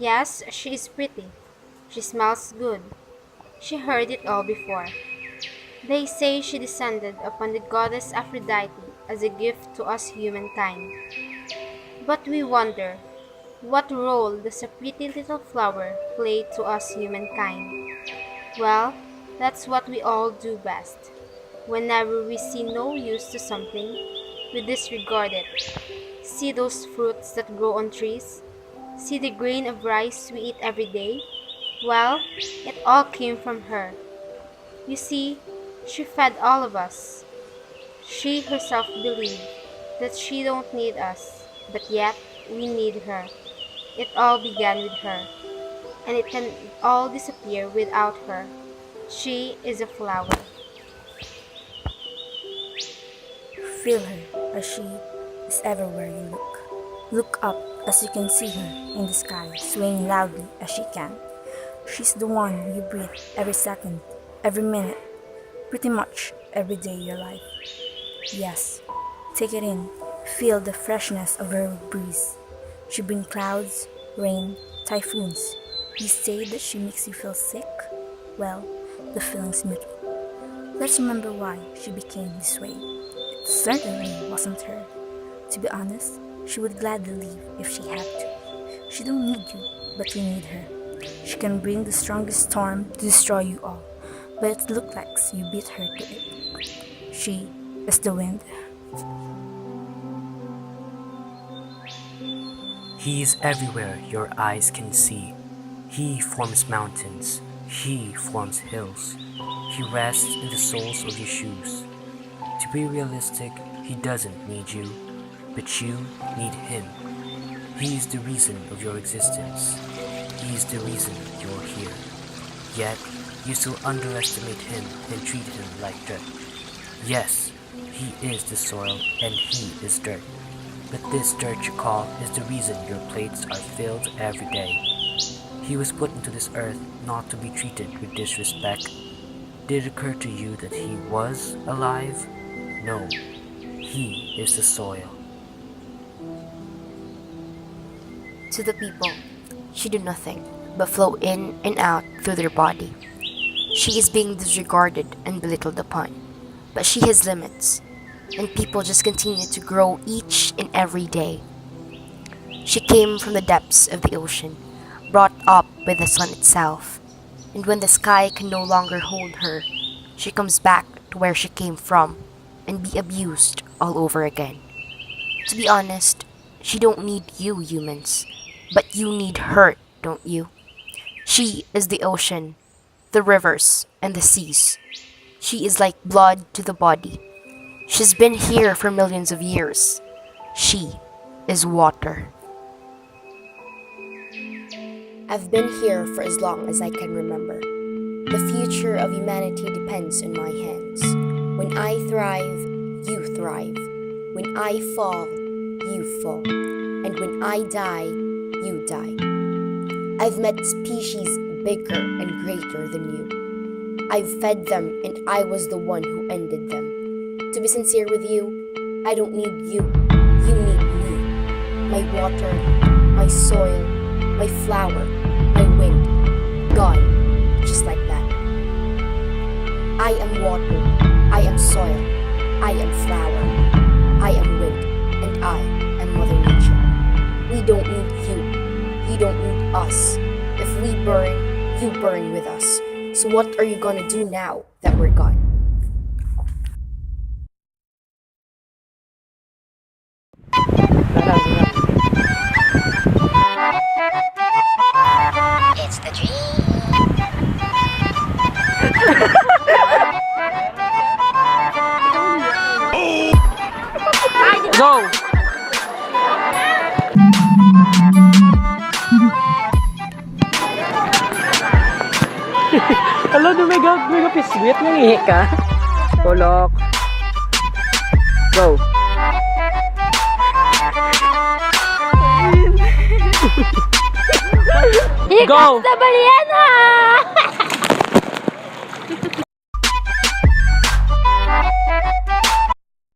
Yes, she is pretty. She smells good. She heard it all before. They say she descended upon the goddess Aphrodite as a gift to us humankind. But we wonder, what role does a pretty little flower play to us humankind? Well, that's what we all do best. Whenever we see no use to something, we disregard it. See those fruits that grow on trees? See the grain of rice we eat every day? Well, it all came from her. You see, she fed all of us. She herself believed that she don't need us, but yet we need her. It all began with her, and it can all disappear without her. She is a flower. Feel her as she is everywhere you look. Look up as you can see her in the sky, swaying loudly as she can. She's the one you breathe every second, every minute, pretty much every day of your life. Yes, take it in. Feel the freshness of her breeze. She brings clouds, rain, typhoons. You say that she makes you feel sick? Well, the feeling's mutual. Let's remember why she became this way. It certainly wasn't her. To be honest, she would gladly leave if she had to. She don't need you, but you need her. She can bring the strongest storm to destroy you all, but it looks like you beat her to it. She is the wind. He is everywhere your eyes can see. He forms mountains. He forms hills. He rests in the soles of your shoes. To be realistic, he doesn't need you, but you need him. He is the reason of your existence. He is the reason you're here. Yet, you still underestimate him and treat him like dirt. Yes, he is the soil and he is dirt. But this dirt you call is the reason your plates are filled every day. He was put into this earth not to be treated with disrespect. Did it occur to you that he was alive? No, he is the soil. To the people, she do nothing but flow in and out through their body. She is being disregarded and belittled upon, but she has limits, and people just continue to grow each and every day. She came from the depths of the ocean, brought up by the sun itself, and when the sky can no longer hold her, she comes back to where she came from and be abused all over again. To be honest, she don't need you humans, but you need her, don't you? She is the ocean, the rivers, and the seas. She is like blood to the body. She's been here for millions of years. She is water. I've been here for as long as I can remember. The future of humanity depends in my hands. When I thrive, you thrive. When I fall, you fall. And when I die, you die. I've met species bigger and greater than you. I've fed them and I was the one who ended them. To be sincere with you, I don't need you. You need me. My water, my soil, my flower, my wind. Gone, just like that. I am water, I am soil, I am flower, I am wind, and I am Mother Nature. We don't need you. You don't need us. If we burn, you burn with us. So what are you gonna do now that we're gone? It's the dream. Go! Hello, mega piswit, nangihi ka. Tulok. Go. Go! Hikas na baliena!